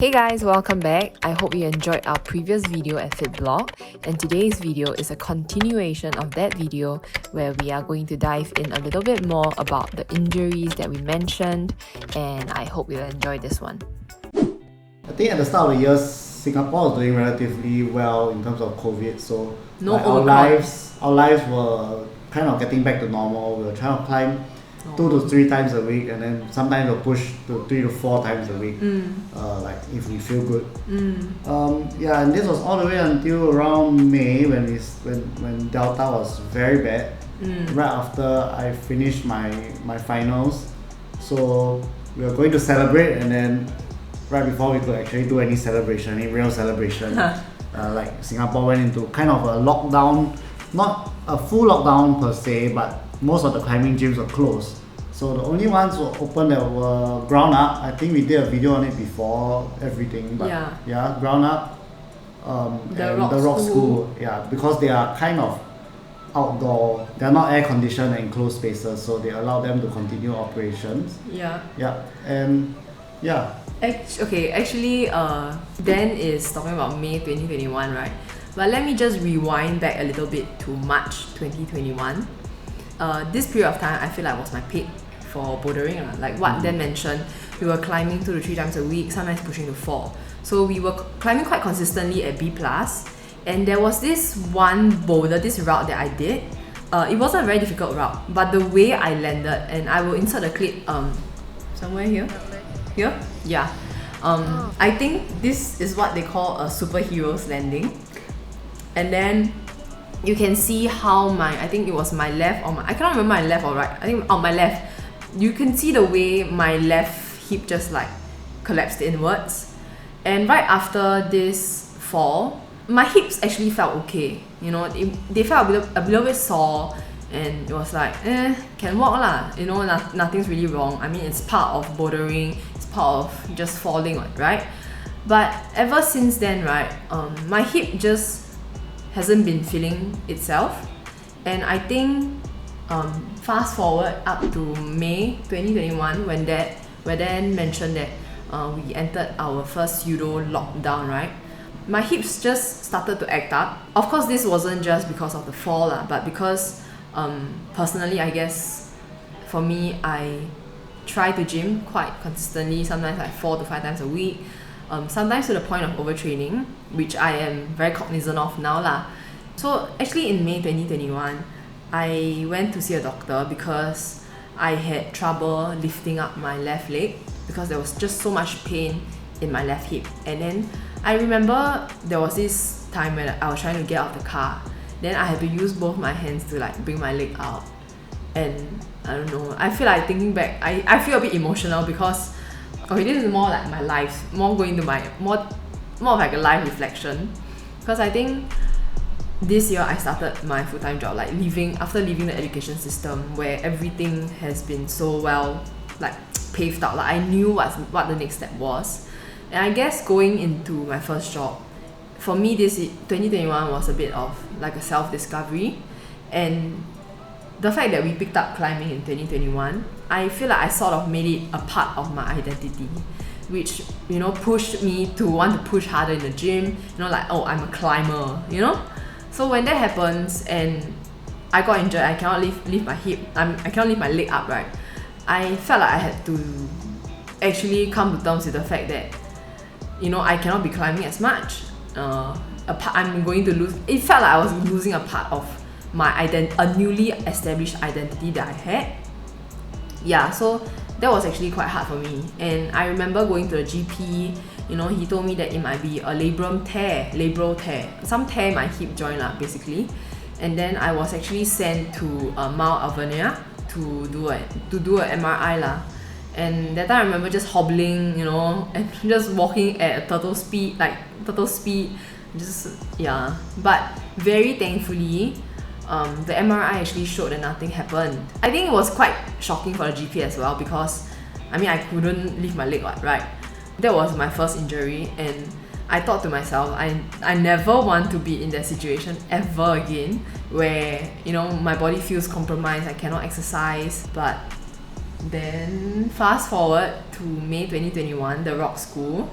Hey guys, welcome back. I hope you enjoyed our previous video at FitBlog, and today's video is a continuation of that video where we are going to dive in a little bit more about the injuries that we mentioned, and I hope you'll enjoy this one. I think at the start of the year, Singapore was doing relatively well in terms of COVID, so our lives were kind of getting back to normal. We were trying to climb 2 to 3 times a week, and then sometimes we'll push to 3 to 4 times a week, like if we feel good. And this was all the way until around May when Delta was very bad. Right after I finished my finals, so we were going to celebrate, and then right before we could actually do any real celebration, like Singapore went into kind of a lockdown, not a full lockdown per se, but most of the climbing gyms were closed. So the only ones were open that were ground up. I think we did a video on it before everything, but ground up, and the rock school, because they are kind of outdoor. They are not air conditioned and enclosed spaces, so they allow them to continue operations. Actually, Dan is talking about May 2021, right? But let me just rewind back a little bit to March 2021. This period of time I feel like was my peak for bouldering. Like what Dan mentioned, we were climbing 2 to 3 times a week, sometimes pushing to 4. So we were climbing quite consistently at B+, and there was this one boulder, this route that I did. It wasn't a very difficult route, but the way I landed, and I will insert a clip somewhere here. Yeah. I think this is what they call a superhero's landing. And then you can see how I think it was my left or I cannot remember my left or right. I think on my left, you can see the way my left hip just like collapsed inwards. And right after this fall, my hips actually felt okay. You know, they felt a little bit sore, and it was like, can walk lah. You know, nothing's really wrong. I mean, it's part of bouldering. It's part of just falling, right? But ever since then, right, my hip just hasn't been feeling itself. And I think fast forward up to May 2021 where Dan mentioned that we entered our first pseudo lockdown, right? My hips just started to act up. Of course, this wasn't just because of the fall, but because personally, I guess for me, I try to gym quite consistently, sometimes like 4 to 5 times a week. Sometimes to the point of overtraining, which I am very cognizant of now. So actually in May 2021, I went to see a doctor because I had trouble lifting up my left leg because there was just so much pain in my left hip. And then I remember there was this time when I was trying to get out of the car. Then I had to use both my hands to like bring my leg out. And I don't know, I feel like thinking back, I feel a bit emotional because this is more like my life, more of like a life reflection. Because I think this year I started my full-time job, like after leaving the education system where everything has been so well like paved out. Like I knew what the next step was. And I guess going into my first job, for me this 2021 was a bit of like a self-discovery. And the fact that we picked up climbing in 2021, I feel like I sort of made it a part of my identity, which, you know, pushed me to want to push harder in the gym, you know, like, oh, I'm a climber, you know? So when that happens and I got injured, I cannot lift my hip, I cannot lift my leg up, right? I felt like I had to actually come to terms with the fact that, you know, I cannot be climbing as much. I'm going to lose, it felt like I was losing a part of a newly established identity that I had. So that was actually quite hard for me. And I remember going to the GP, you know, he told me that it might be a labral tear, some tear in my hip joint basically. And then I was actually sent to Mount Alvernia to do a MRI . And that time I remember just hobbling, you know, and just walking at a turtle speed, but very thankfully, the MRI actually showed that nothing happened. I think it was quite shocking for the GP as well because, I mean, I couldn't lift my leg, right? That was my first injury, and I thought to myself, I never want to be in that situation ever again where, you know, my body feels compromised, I cannot exercise. But then fast forward to May 2021, the rock school,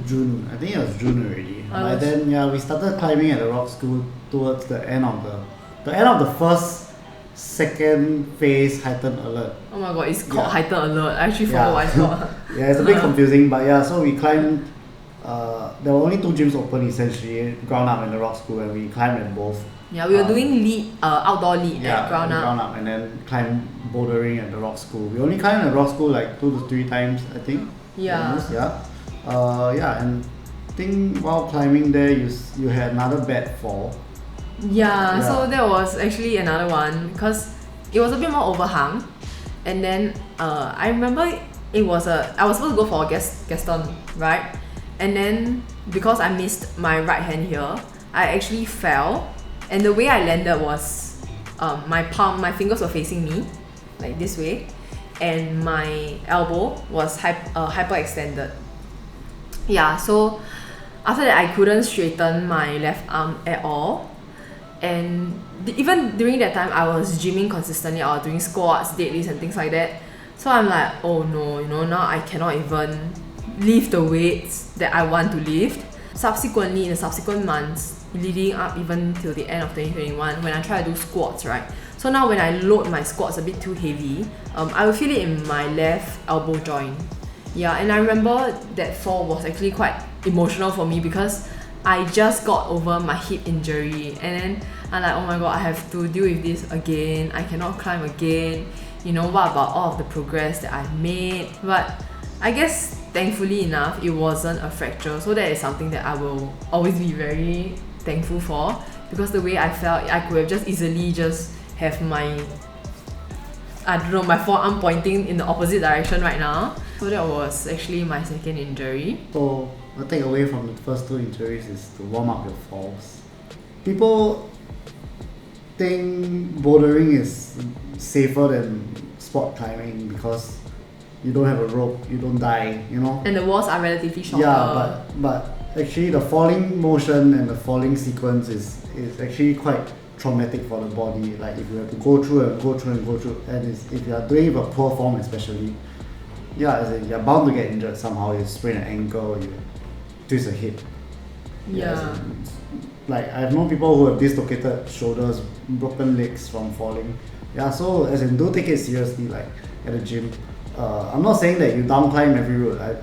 June. I think it was June already. By was- then, yeah, we started climbing at the rock school towards the end of the first, second phase heightened alert. Oh my god, it's called Yeah. heightened alert. I actually forgot what it's called. Yeah, it's a bit confusing, but yeah, so we climbed. There were only 2 gyms open essentially, ground up and the rock school, and we climbed at both. Yeah, we were doing lead, outdoor lead at ground up. And then climb bouldering at the rock school. We only climbed at rock school like 2 to 3 times, I think. Yeah. Almost, yeah. And I think while climbing there, you had another bad fall. Yeah, Yeah. so that was actually another one because it was a bit more overhung, and then I remember I was supposed to go for a Gaston, right? And then because I missed my right hand here, I actually fell, and the way I landed was my fingers were facing me, like this way, and my elbow was hyperextended. Yeah, so after that I couldn't straighten my left arm at all. And even during that time, I was gymming consistently. I was doing squats, deadlifts, and things like that. So I'm like, oh no, now I cannot even lift the weights that I want to lift. Subsequently, in the subsequent months, leading up even till the end of 2021, when I try to do squats, right? So now when I load my squats a bit too heavy, I will feel it in my left elbow joint. Yeah, and I remember that fall was actually quite emotional for me because I just got over my hip injury, and then I'm like, oh my god, I have to deal with this again. I cannot climb again. What about all of the progress that I've made? But I guess thankfully enough, it wasn't a fracture, so that is something that I will always be very thankful for, because the way I felt, I could have just easily just have my forearm pointing in the opposite direction right now. So that was actually my second injury. So the takeaway from the first 2 injuries is to warm up your falls. People think bouldering is safer than sport climbing because you don't have a rope, you don't die, And the walls are relatively shorter. Yeah, but actually the falling motion and the falling sequence is actually quite traumatic for the body. Like if you have to go through, and if you are doing it with a poor form especially, you're bound to get injured somehow. You sprain an ankle, you twist a hip. Yeah. Like I've known people who have dislocated shoulders, broken legs from falling. Yeah, so do take it seriously, like at the gym. I'm not saying that you down climb every route. I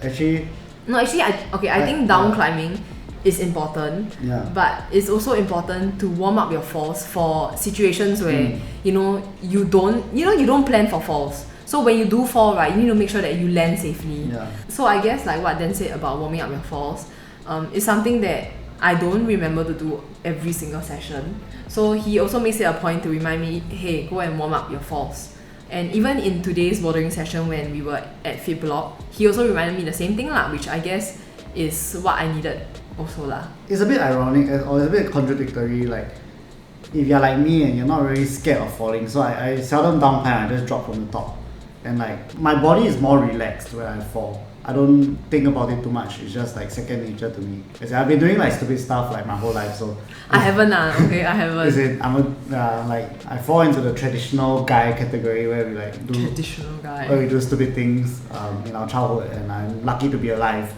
think down climbing is important. Yeah. But it's also important to warm up your falls for situations where you don't plan for falls. So when you do fall, right, you need to make sure that you land safely. Yeah. So I guess like what Dan said about warming up your falls, is something that I don't remember to do every single session. So he also makes it a point to remind me, hey, go and warm up your falls. And even in today's bouldering session when we were at Fit Block, he also reminded me the same thing lah, which I guess is what I needed also lah. It's a bit ironic or it's a bit contradictory. Like if you're like me and you're not really scared of falling, so I seldom down climb. I just drop from the top, and like my body is more relaxed when I fall. I don't think about it too much. It's just like second nature to me. As in, I've been doing like stupid stuff like my whole life, so I haven't okay, I haven't. I fall into the traditional guy category where we like do traditional guy. where we do stupid things in our childhood, and I'm lucky to be alive.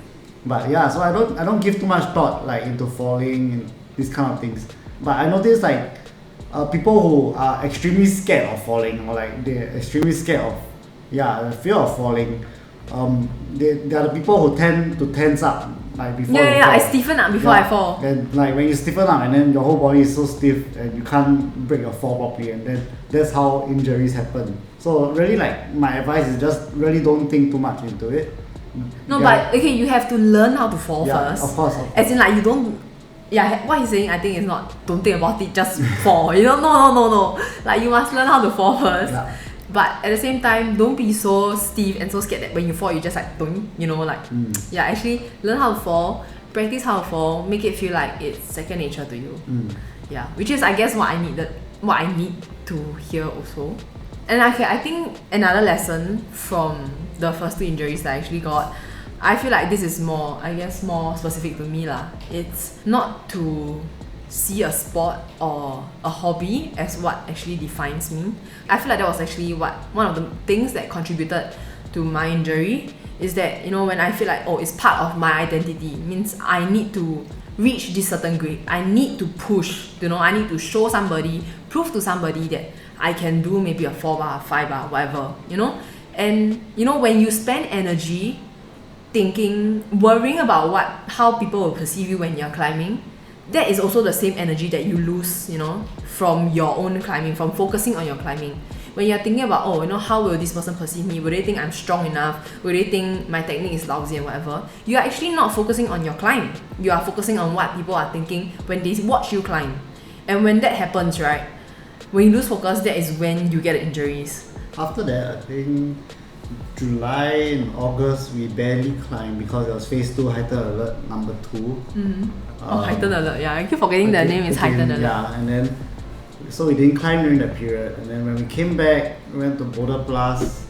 But yeah, so I don't give too much thought like into falling and these kind of things. But I notice like people who are extremely scared of falling, or like they're extremely scared of fear of falling. They are the people who tend to tense up like before. I stiffen up before I fall. And like when you stiffen up and then your whole body is so stiff and you can't break your fall properly, and then that's how injuries happen. So really, like my advice is just really don't think too much into it. No, but okay, you have to learn how to fall first. Of course. As in like you don't. Yeah, what he's saying I think is not don't think about it, just fall. No. Like you must learn how to fall first. Yeah. But at the same time, don't be so stiff and so scared that when you fall, you just like don't, actually learn how to fall, practice how to fall, make it feel like it's second nature to you. Yeah, which is I guess what I need to hear also. And okay, I think another lesson from the first 2 injuries that I actually got, I feel like this is more specific to me lah. It's not to see a sport or a hobby as what actually defines me. I feel like that was actually one of the things that contributed to my injury, is that, you know, when I feel like, oh, it's part of my identity, means I need to reach this certain grade, I need to push, you know, I need to show somebody, prove to somebody that I can do maybe a 4 bar, 5 bar, whatever, you know. And you know, when you spend energy thinking, worrying about how people will perceive you when you're climbing, that is also the same energy that you lose, you know, from your own climbing, from focusing on your climbing. When you're thinking about, oh, you know, how will this person perceive me? Will they think I'm strong enough? Will they think my technique is lousy and whatever? You are actually not focusing on your climb. You are focusing on what people are thinking when they watch you climb. And when that happens, right, when you lose focus, that is when you get injuries. After that, I think July and August we barely climbed because it was phase 2 heightened alert number 2. Heightened alert, yeah. I keep forgetting the name is heightened alert. Yeah, and then so we didn't climb during that period. And then when we came back, we went to Boulder Plus.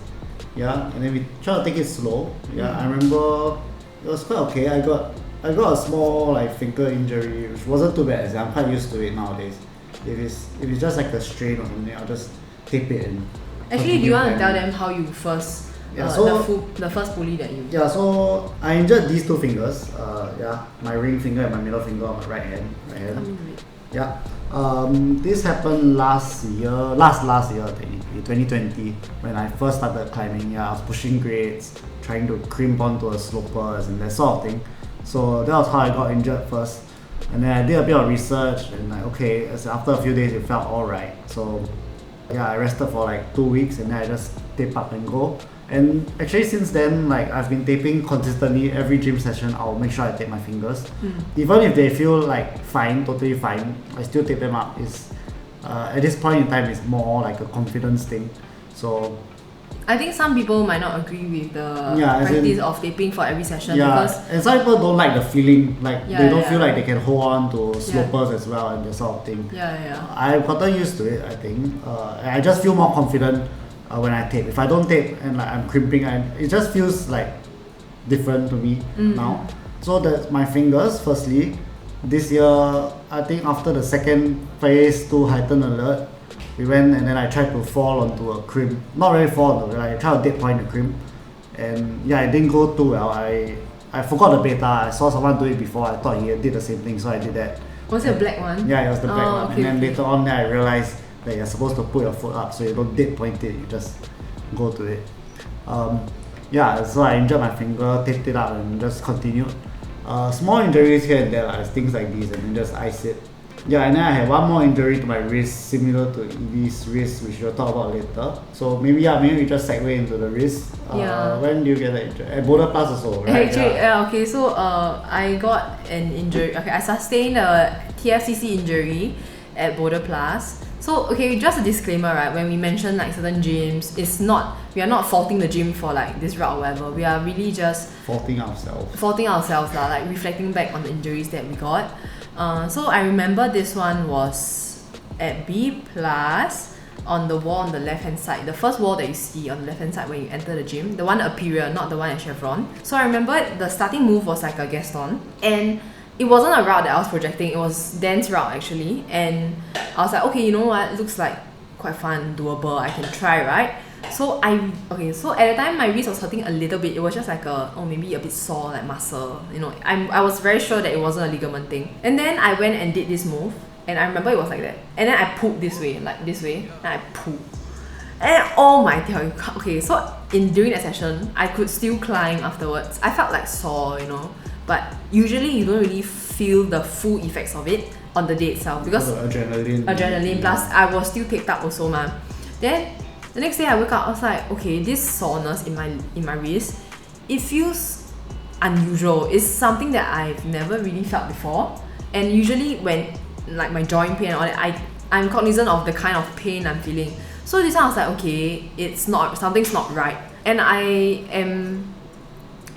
Yeah, and then we tried to take it slow. Yeah, I remember it was quite okay. I got a small like finger injury, which wasn't too bad. I'm quite used to it nowadays. If it's just like a strain or something, I'll just tape it in. Actually, do you want to tell them how you first the first pulley that you? Yeah, so I injured these 2 fingers. My ring finger and my middle finger on my right hand. Yeah. This happened last year technically, 2020, when I first started climbing. Yeah, I was pushing grades, trying to crimp onto a slopers and that sort of thing. So that was how I got injured first. And then I did a bit of research and like, okay, after a few days it felt alright. So yeah, I rested for like 2 weeks and then I just tape up and go. And actually since then, like I've been taping consistently. Every gym session I'll make sure I tape my fingers. Even if they feel like fine, totally fine, I still tape them up. At this point in time, it's more like a confidence thing. So I think some people might not agree with the practice of taping for every session because and some people don't like the feeling, like they don't feel like they can hold on to slopers as well and that sort of thing. I've gotten used to it, I think. I just feel more confident when I tape. If I don't tape and like I'm crimping, it just feels like different to me now. So that's my fingers. Firstly, this year, I think after the second phase 2 heightened alert, we went and then I tried to fall onto a crimp. Not really fall, though. I tried to dead point the crimp, and yeah, it didn't go too well. I forgot the beta. I saw someone do it before. I thought he did the same thing, so I did that. Was it a black one? Yeah, it was the black one. Okay, and then later on, I realized that you're supposed to put your foot up, so you don't dead point it. You just go to it. So I injured my finger, taped it up, and just continued. Small injuries here and there, like things like these, and then just ice it. Yeah, and then I had one more injury to my wrist, similar to Evie's wrist, which we'll talk about later. So maybe we just segue into the wrist. When do you get that injury? At Boulder Plus also, right? Actually, so I got an injury. Okay, I sustained a TFCC injury at Boulder Plus. So okay, just a disclaimer, right? When we mention like certain gyms, we are not faulting the gym for like this route or whatever. We are really just faulting ourselves, like reflecting back on the injuries that we got. So I remember this one was at B plus on the wall on the left hand side, the first wall that you see on the left hand side when you enter the gym, the one Apperia, not the one at Chevron. So I remember the starting move was like a Gaston, and it wasn't a route that I was projecting, it was Dan's route actually, and I was like, okay, you know what, it looks like quite fun, doable, I can try, right? So so at the time my wrist was hurting a little bit. It was just like maybe a bit sore, like muscle, you know. I was very sure that it wasn't a ligament thing. And then I went and did this move, and I remember it was like that. And then I pulled this way, and I pulled. And oh my god, okay, so during that session, I could still climb afterwards. I felt like sore, you know, but usually you don't really feel the full effects of it on the day itself because adrenaline plus I was still taped up also ma. Then the next day I woke up, I was like, okay, this soreness in my wrist, it feels unusual. It's something that I've never really felt before. And usually when like my joint pain and all that, I'm cognizant of the kind of pain I'm feeling. So this one I was like, okay, something's not right. And I am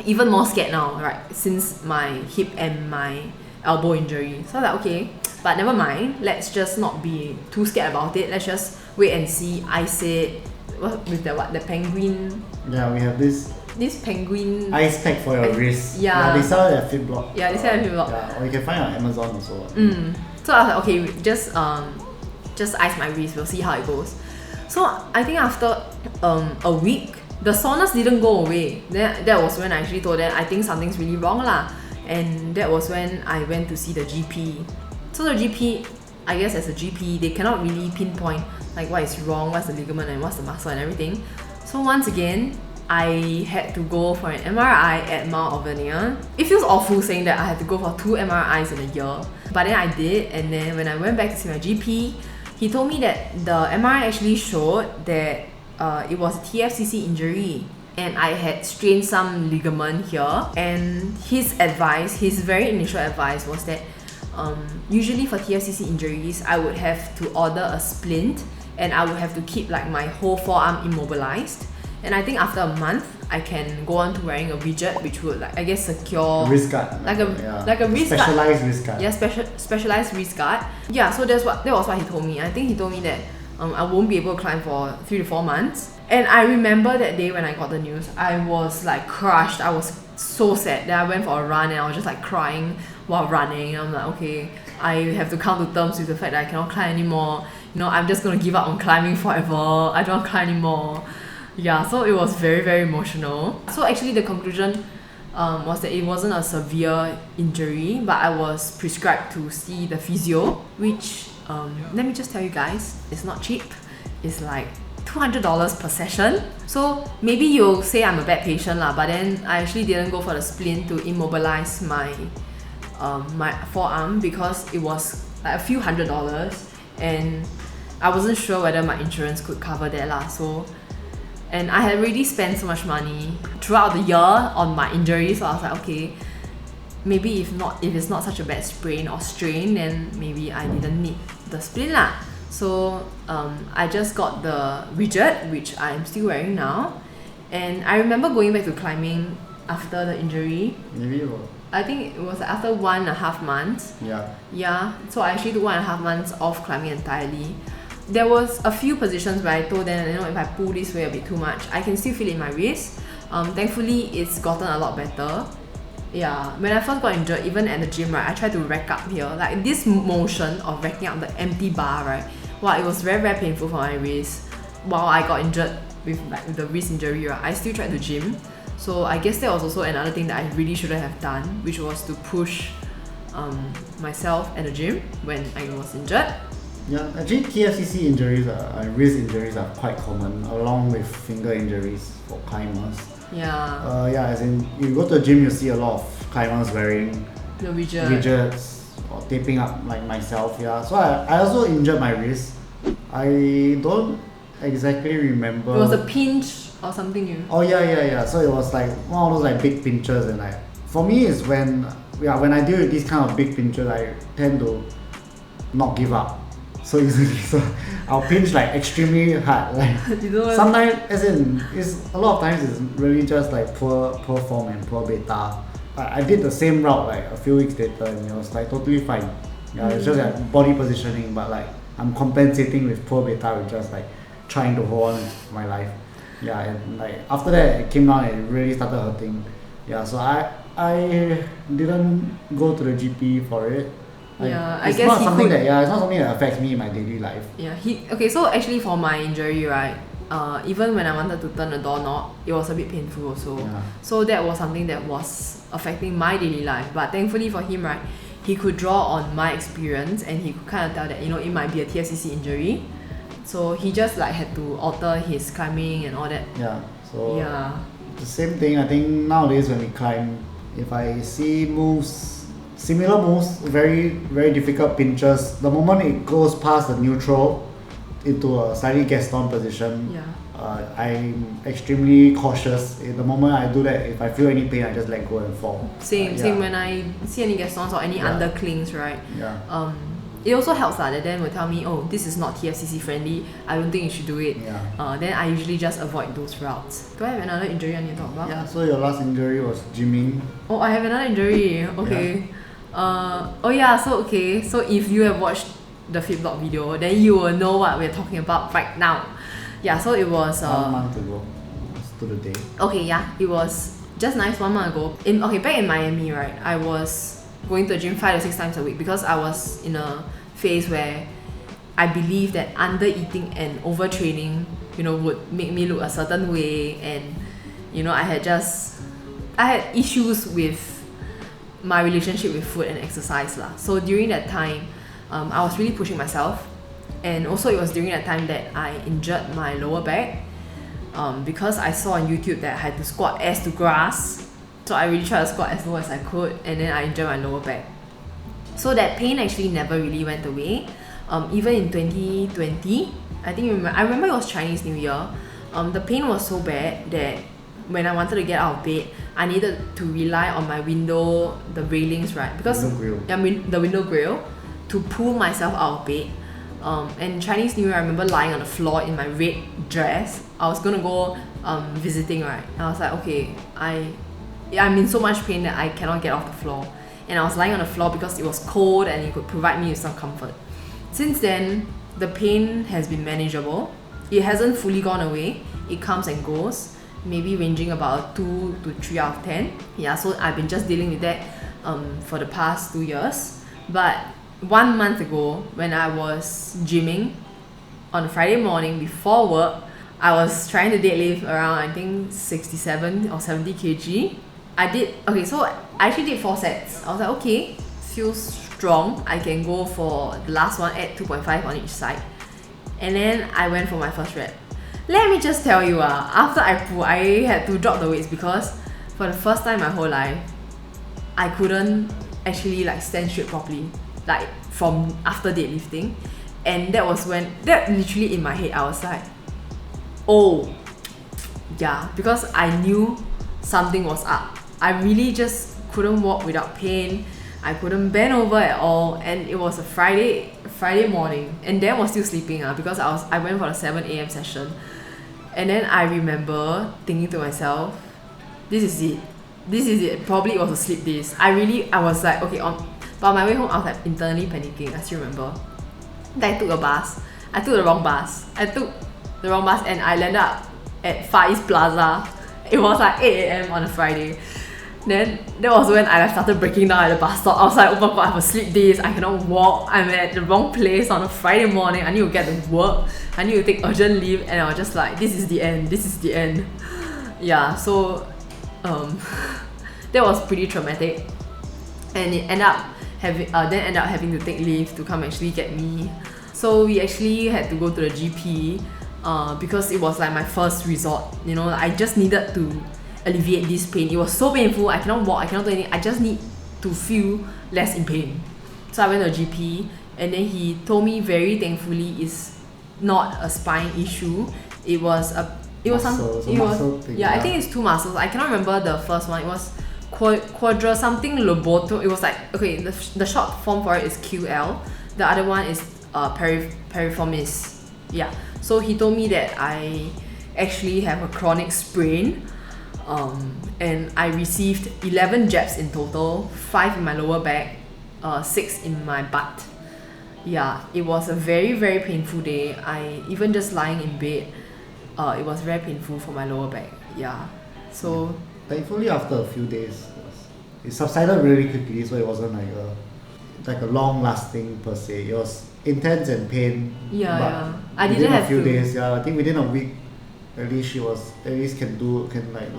even more scared now, right? Since my hip and my elbow injury. So I was like, okay, but never mind. Let's just not be too scared about it. Let's just wait and see. Ice it. With the penguin. Yeah, we have this penguin ice pack for your wrist. Yeah, they sell it at Fitblock. Yeah, they sell it at Fitblock. Yeah, or you can find it on Amazon also. So I was like, okay, just ice my wrist. We'll see how it goes. So I think after a week, the soreness didn't go away. Then that was when I actually told them I think something's really wrong lah. And that was when I went to see the GP. So the GP, I guess as a GP, they cannot really pinpoint like what is wrong, what's the ligament and what's the muscle and everything. So once again, I had to go for an MRI at Mount Alvernia. It feels awful saying that I had to go for 2 MRIs in a year. But then I did, and then when I went back to see my GP, he told me that the MRI actually showed that it was a TFCC injury. And I had strained some ligament here. And his advice, his very initial advice was that usually for TFCC injuries, I would have to order a splint and I would have to keep like my whole forearm immobilized. And I think after a month, I can go on to wearing a widget, which would like I guess secure wrist guard, like a wrist specialized wrist guard. Yeah, specialized wrist guard. Yeah, so that was what he told me. I think he told me that I won't be able to climb for 3 to 4 months. And I remember that day when I got the news, I was like crushed. I was so sad. Then I went for a run and I was just like crying while running. I'm like, okay, I have to come to terms with the fact that I cannot climb anymore. You know, I'm just gonna give up on climbing forever. I don't want to climb anymore. Yeah, so it was very, very emotional. So actually the conclusion was that it wasn't a severe injury, but I was prescribed to see the physio, which let me just tell you guys, it's not cheap. It's like $200 per session. So maybe you'll say I'm a bad patient lah, but then I actually didn't go for the splint to immobilize my my forearm because it was like a few $100s and I wasn't sure whether my insurance could cover that lah. So, and I had already spent so much money throughout the year on my injury, so I was like, okay, maybe if it's not such a bad sprain or strain, then maybe I didn't need the splint lah. So I just got the widget, which I'm still wearing now. And I remember going back to climbing after the injury. Maybe it was. I think it was after 1.5 months. Yeah. Yeah. So I actually took 1.5 months off climbing entirely. There was a few positions where I told them, you know, if I pull this way a bit too much, I can still feel it in my wrist. Thankfully, it's gotten a lot better. Yeah, when I first got injured, even at the gym, right, I tried to rack up here. Like this motion of racking up the empty bar, right? Wow, it was very, very painful for my wrist. While I got injured with the wrist injury, right, I still tried to gym. So I guess that was also another thing that I really shouldn't have done, which was to push myself at the gym when I was injured. Yeah, actually TFCC injuries wrist injuries are quite common, along with finger injuries for climbers. Yeah. Yeah, as in you go to the gym, you see a lot of climbers wearing the widgets or taping up like myself. Yeah, so I also injured my wrist. I don't exactly remember. It was a pinch or something you. Oh yeah. So it was like one of those like big pinches, and like for me is when I deal with these kind of big pinches, I tend to not give up so easily. So I'll pinch like extremely hard. Like sometimes, as in, it's a lot of times it's really just like poor form and poor beta. I did the same route like a few weeks later, and it was like totally fine. Yeah, it's just like body positioning, but like I'm compensating with poor beta with just like trying to hold on to my life. Yeah, and like after that it came down and it really started hurting. Yeah, so I didn't go to the GP for it. Yeah, it's not something that affects me in my daily life. Yeah, so actually for my injury, right, even when I wanted to turn the doorknob, it was a bit painful also. Yeah. So that was something that was affecting my daily life. But thankfully for him, right, he could draw on my experience and he could kind of tell that, you know, it might be a TFCC injury. So he just like had to alter his climbing and all that. Yeah. So yeah. The same thing, I think nowadays when we climb, if I see similar moves, very, very difficult pinches, the moment it goes past the neutral into a slightly Gaston position, I'm extremely cautious. The moment I do that, if I feel any pain, I just let go and fall. Same when I see any Gastons or any underclings, right? Yeah. It also helps that then will tell me, oh, this is not TFCC friendly, I don't think you should do it. Yeah. Then I usually just avoid those routes. Do I have another injury I need to talk about? Yeah, so your last injury was gymming. Oh, I have another injury. Okay. Yeah. So if you have watched the flip block video, then you will know what we're talking about right now. Yeah, so it was 1 month ago. To the day. Okay, yeah, it was just nice 1 month ago. Back in Miami, right, I was going to the gym 5 to 6 times a week because I was in a phase where I believe that under eating and overtraining would make me look a certain way, and I had issues with my relationship with food and exercise lah. So during that time, I was really pushing myself, and also it was during that time that I injured my lower back, because I saw on YouTube that I had to squat ass to grass. So I really tried to squat as low as I could, and then I injured my lower back. So that pain actually never really went away. Even in 2020, I remember it was Chinese New Year. The pain was so bad that when I wanted to get out of bed, I needed to rely on my window, the railings, right? Because the window grill, to pull myself out of bed. And Chinese New Year, I remember lying on the floor in my red dress. I was gonna go visiting, right? And I was like, okay, I'm in so much pain that I cannot get off the floor. And I was lying on the floor because it was cold and it could provide me with some comfort. Since then, the pain has been manageable. It hasn't fully gone away. It comes and goes, maybe ranging about 2 to 3 out of 10. Yeah, so I've been just dealing with that for the past 2 years. But 1 month ago, when I was gymming on a Friday morning before work, I was trying to deadlift around, I think, 67 or 70 kg. So I actually did 4 sets. I was like, okay, feels strong. I can go for the last one at 2.5 on each side. And then I went for my first rep. Let me just tell you, after I pulled, I had to drop the weights because for the first time in my whole life, I couldn't actually stand straight properly, from after deadlifting. And that literally in my head, I was like, oh, yeah, because I knew something was up. I really just couldn't walk without pain. I couldn't bend over at all, and it was a Friday morning, and Dan was still sleeping because I went for the 7 a.m. session. And then I remember thinking to myself, this is it. Probably it was a sleep days. I was like, okay, but on my way home I was internally panicking. I still remember. Then I took a bus. I took the wrong bus. And I landed up at Far East Plaza. It was 8 a.m. on a Friday. Then that was when I started breaking down at the bus stop. I was like, oh my god, I have a sleep days, I cannot walk, I'm at the wrong place on a Friday morning, I need to get to work, I need to take urgent leave, and I was just like, this is the end. Yeah, so that was pretty traumatic, and it ended up having to take leave to come actually get me. So we actually had to go to the GP because it was my first resort. I just needed to alleviate this pain. It was so painful. I cannot walk, I cannot do anything. I just need to feel less in pain. So I went to a GP, and then he told me, very thankfully, it's not a spine issue. It was muscle thing, I think it's 2 muscles. I cannot remember the first one. It was quadra something loboto. It was the short form for it is QL. The other one is piriformis. Yeah. So he told me that I actually have a chronic sprain. And I received 11 jabs in total, 5 in my lower back, 6 in my butt. Yeah, it was a very, very painful day. Even just lying in bed, it was very painful for my lower back. Yeah, so thankfully after a few days, it subsided really quickly, so it wasn't like a long lasting per se. It was intense and pain. Yeah. I didn't have a few days. Yeah, I think within a week, at least can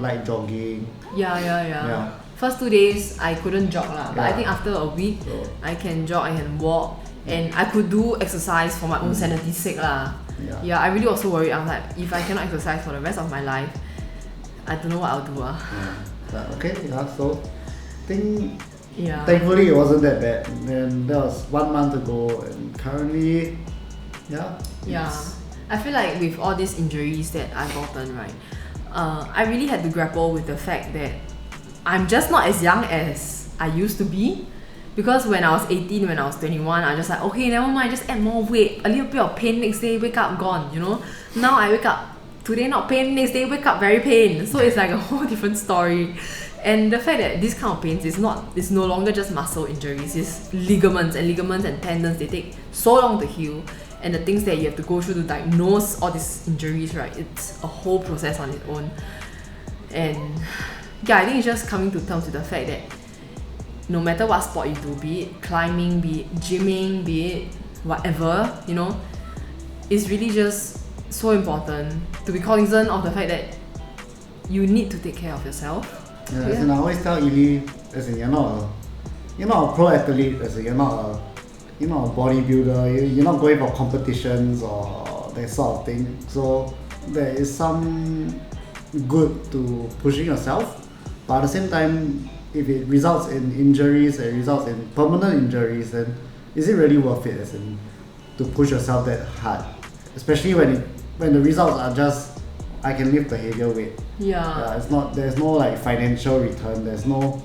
light jogging. Yeah. First 2 days I couldn't jog lah, but I think after a week I can jog, I can walk, and I could do exercise for my own sanity's sake lah. Yeah, I really was so worried. I was like, if I cannot exercise for the rest of my life, I don't know what I'll do. So I think thankfully it wasn't that bad. And then that was 1 month ago, and currently, I feel like with all these injuries that I've gotten, right, I really had to grapple with the fact that I'm just not as young as I used to be. Because when I was 18, when I was 21, I was just like, okay, never mind, just add more weight, a little bit of pain, next day wake up gone, Now I wake up, today not pain, next day wake up very pain. So it's a whole different story. And the fact that this kind of pains is no longer just muscle injuries, it's ligaments and tendons. They take so long to heal. And the things that you have to go through to diagnose all these injuries, right, it's a whole process on its own. And I think it's just coming to terms with the fact that no matter what sport you do, be it climbing, be it gymming, be it whatever, it's really just so important to be cognizant of the fact that you need to take care of yourself. Yeah, as in I always tell Ili, as in you're not a pro athlete, as in you're not a bodybuilder, you're not going for competitions or that sort of thing. So there is some good to pushing yourself, but at the same time, if it results in injuries, it results in permanent injuries, then is it really worth it, as in to push yourself that hard? Especially when the results are just I can lift the heavier weight. Yeah. It's not. There's no like financial return. There's no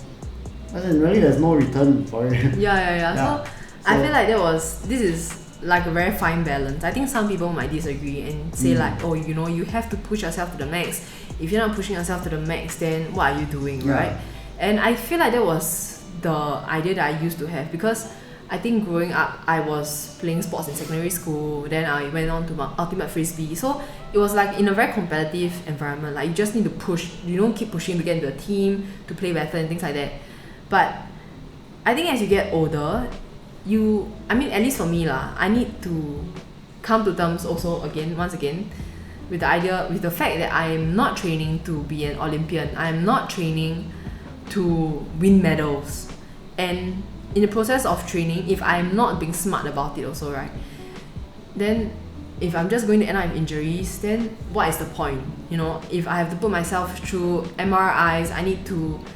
return for it. Yeah. So I feel like this is like a very fine balance. I think some people might disagree and say like, oh, you have to push yourself to the max. If you're not pushing yourself to the max, then what are you doing, right? And I feel like that was the idea that I used to have, because I think growing up I was playing sports in secondary school, then I went on to my ultimate frisbee, so it was like in a very competitive environment. Like you just need to push, keep pushing to get into a team, to play better and things like that. But I think as you get older, at least for me lah, I need to come to terms also once again with the fact that I am not training to be an Olympian. I am not training to win medals. And in the process of training, if I'm not being smart about it also, right, then if I'm just going to end up with injuries, then what is the point? If I have to put myself through MRIs,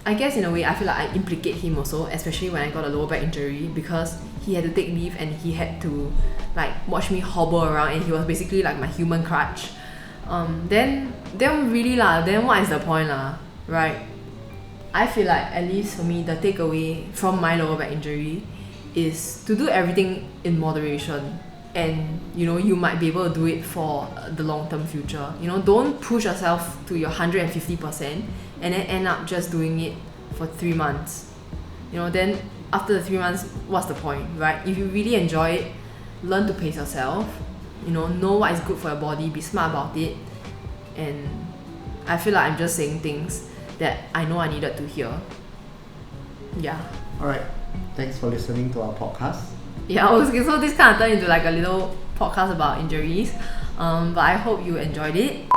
I guess in a way I feel like I implicate him also, especially when I got a lower back injury, because he had to take leave and he had to like watch me hobble around, and he was basically like my human crutch. Then really lah, then what is the point lah, right? I feel like, at least for me, the takeaway from my lower back injury is to do everything in moderation. And you might be able to do it for the long-term future. Don't push yourself to your 150% and then end up just doing it for 3 months. Then after the 3 months, what's the point, right? If you really enjoy it, learn to pace yourself, know what is good for your body, be smart about it. And I feel like I'm just saying things that I know I needed to hear. Yeah. Alright, thanks for listening to our podcast. Yeah, okay, so this kind of turned into like a little podcast about injuries. But I hope you enjoyed it.